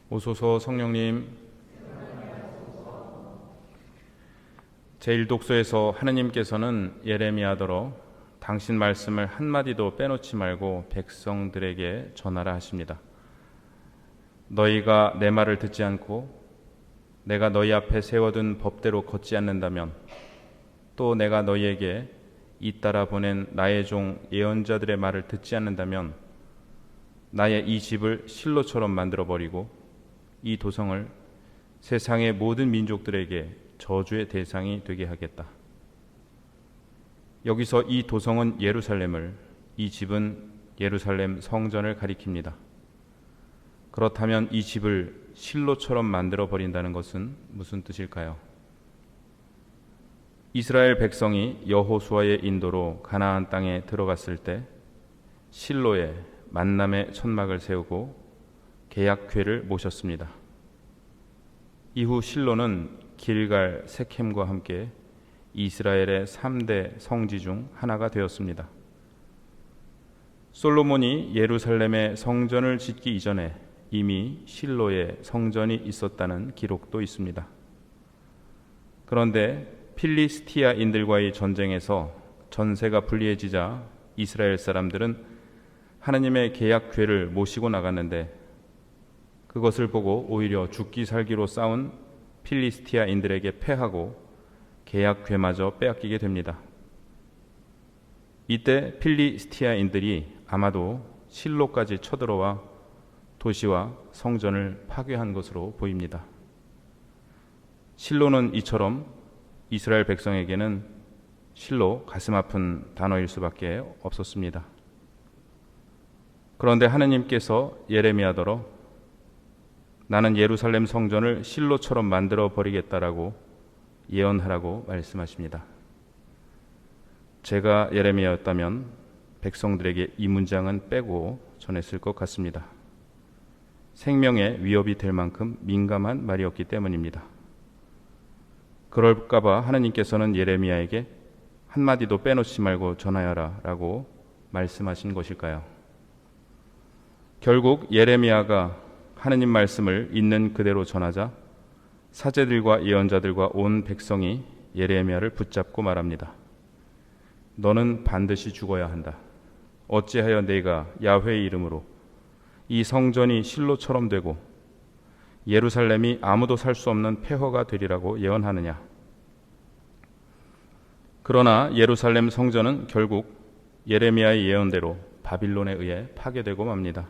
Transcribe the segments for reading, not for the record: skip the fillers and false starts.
오소서 성령님. 제1독서에서 하느님께서는 예레미야더러 당신 말씀을 한마디도 빼놓지 말고 백성들에게 전하라 하십니다. 너희가 내 말을 듣지 않고 내가 너희 앞에 세워둔 법대로 걷지 않는다면, 또 내가 너희에게 잇따라 보낸 나의 종 예언자들의 말을 듣지 않는다면 나의 이 집을 실로처럼 만들어버리고 이 도성을 세상의 모든 민족들에게 저주의 대상이 되게 하겠다. 여기서 이 도성은 예루살렘을, 이 집은 예루살렘 성전을 가리킵니다. 그렇다면 이 집을 실로처럼 만들어 버린다는 것은 무슨 뜻일까요? 이스라엘 백성이 여호수아의 인도로 가나안 땅에 들어갔을 때 실로에 만남의 천막을 세우고 계약궤를 모셨습니다. 이후 실로는 길갈, 세켐과 함께 이스라엘의 3대 성지 중 하나가 되었습니다. 솔로몬이 예루살렘의 성전을 짓기 이전에 이미 실로에 성전이 있었다는 기록도 있습니다. 그런데 필리스티아인들과의 전쟁에서 전세가 불리해지자 이스라엘 사람들은 하나님의 계약궤를 모시고 나갔는데, 그것을 보고 오히려 죽기 살기로 싸운 필리스티아인들에게 패하고 계약궤마저 빼앗기게 됩니다. 이때 필리스티아인들이 아마도 실로까지 쳐들어와 도시와 성전을 파괴한 것으로 보입니다. 실로는 이처럼 이스라엘 백성에게는 실로 가슴 아픈 단어일 수밖에 없었습니다. 그런데 하느님께서 예레미야더러 나는 예루살렘 성전을 실로처럼 만들어 버리겠다라고 예언하라고 말씀하십니다. 제가 예레미야였다면 백성들에게 이 문장은 빼고 전했을 것 같습니다. 생명에 위협이 될 만큼 민감한 말이었기 때문입니다. 그럴까봐 하느님께서는 예레미야에게 한마디도 빼놓지 말고 전하여라 라고 말씀하신 것일까요? 결국 예레미야가 하느님 말씀을 있는 그대로 전하자 사제들과 예언자들과 온 백성이 예레미야를 붙잡고 말합니다. 너는 반드시 죽어야 한다. 어찌하여 내가 야훼의 이름으로 이 성전이 실로처럼 되고 예루살렘이 아무도 살 수 없는 폐허가 되리라고 예언하느냐. 그러나 예루살렘 성전은 결국 예레미야의 예언대로 바빌론에 의해 파괴되고 맙니다.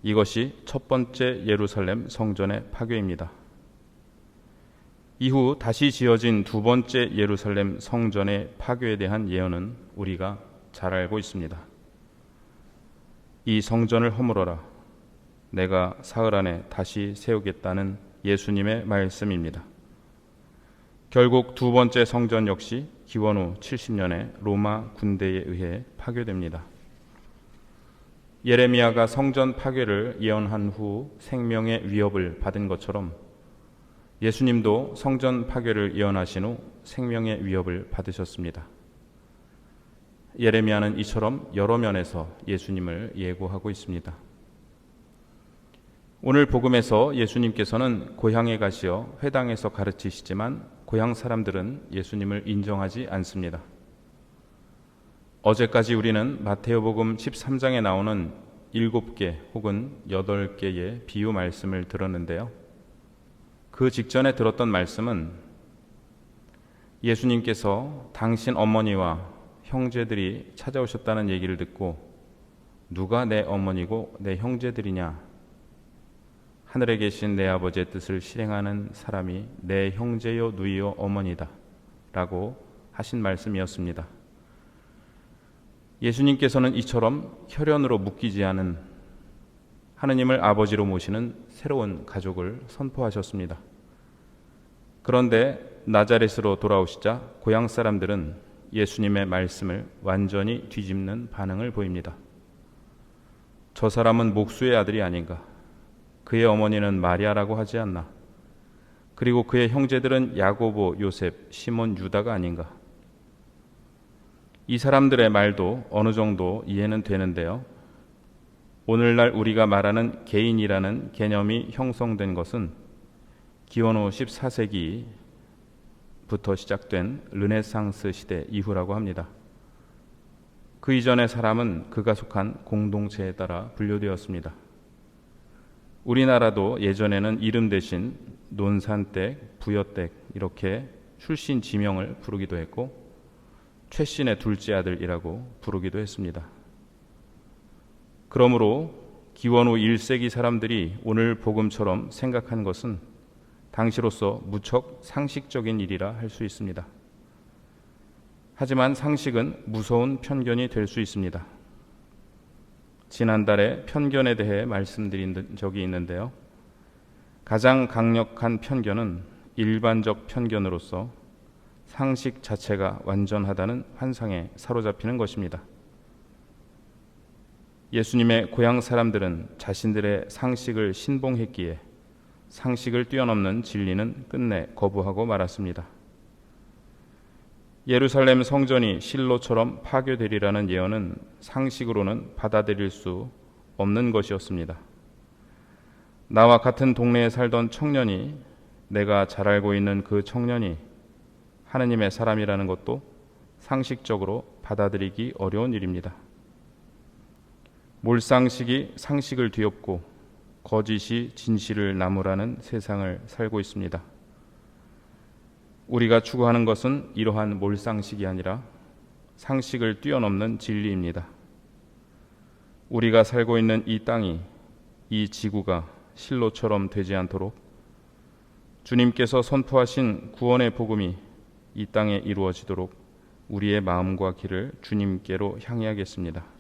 이것이 첫 번째 예루살렘 성전의 파괴입니다. 이후 다시 지어진 두 번째 예루살렘 성전의 파괴에 대한 예언은 우리가 잘 알고 있습니다. 이 성전을 허물어라. 내가 사흘 안에 다시 세우겠다는 예수님의 말씀입니다. 결국 두 번째 성전 역시 기원 후 70년에 로마 군대에 의해 파괴됩니다. 예레미야가 성전 파괴를 예언한 후 생명의 위협을 받은 것처럼 예수님도 성전 파괴를 예언하신 후 생명의 위협을 받으셨습니다. 예레미야는 이처럼 여러 면에서 예수님을 예고하고 있습니다. 오늘 복음에서 예수님께서는 고향에 가시어 회당에서 가르치시지만 고향 사람들은 예수님을 인정하지 않습니다. 어제까지 우리는 마테오복음 13장에 나오는 7개 혹은 8개의 비유 말씀을 들었는데요. 그 직전에 들었던 말씀은 예수님께서 당신 어머니와 형제들이 찾아오셨다는 얘기를 듣고 누가 내 어머니고 내 형제들이냐? 하늘에 계신 내 아버지의 뜻을 실행하는 사람이 내 형제요 누이요 어머니다 라고 하신 말씀이었습니다. 예수님께서는 이처럼 혈연으로 묶이지 않은 하느님을 아버지로 모시는 새로운 가족을 선포하셨습니다. 그런데 나자렛으로 돌아오시자 고향 사람들은 예수님의 말씀을 완전히 뒤집는 반응을 보입니다. 저 사람은 목수의 아들이 아닌가? 그의 어머니는 마리아라고 하지 않나? 그리고 그의 형제들은 야고보, 요셉, 시몬, 유다가 아닌가? 이 사람들의 말도 어느 정도 이해는 되는데요. 오늘날 우리가 말하는 개인이라는 개념이 형성된 것은 기원후 14세기부터 시작된 르네상스 시대 이후라고 합니다. 그 이전의 사람은 그가 속한 공동체에 따라 분류되었습니다. 우리나라도 예전에는 이름 대신 논산댁, 부여댁 이렇게 출신 지명을 부르기도 했고 최씨의 둘째 아들이라고 부르기도 했습니다. 그러므로 기원후 1세기 사람들이 오늘 복음처럼 생각한 것은 당시로서 무척 상식적인 일이라 할 수 있습니다. 하지만 상식은 무서운 편견이 될 수 있습니다. 지난달에 편견에 대해 말씀드린 적이 있는데요. 가장 강력한 편견은 일반적 편견으로서 상식 자체가 완전하다는 환상에 사로잡히는 것입니다. 예수님의 고향 사람들은 자신들의 상식을 신봉했기에 상식을 뛰어넘는 진리는 끝내 거부하고 말았습니다. 예루살렘 성전이 실로처럼 파괴되리라는 예언은 상식으로는 받아들일 수 없는 것이었습니다. 나와 같은 동네에 살던 청년이, 내가 잘 알고 있는 그 청년이 하느님의 사람이라는 것도 상식적으로 받아들이기 어려운 일입니다. 몰상식이 상식을 뒤엎고 거짓이 진실을 나무라는 세상을 살고 있습니다. 우리가 추구하는 것은 이러한 몰상식이 아니라 상식을 뛰어넘는 진리입니다. 우리가 살고 있는 이 땅이, 이 지구가 실로처럼 되지 않도록 주님께서 선포하신 구원의 복음이 이 땅에 이루어지도록 우리의 마음과 길을 주님께로 향해야겠습니다.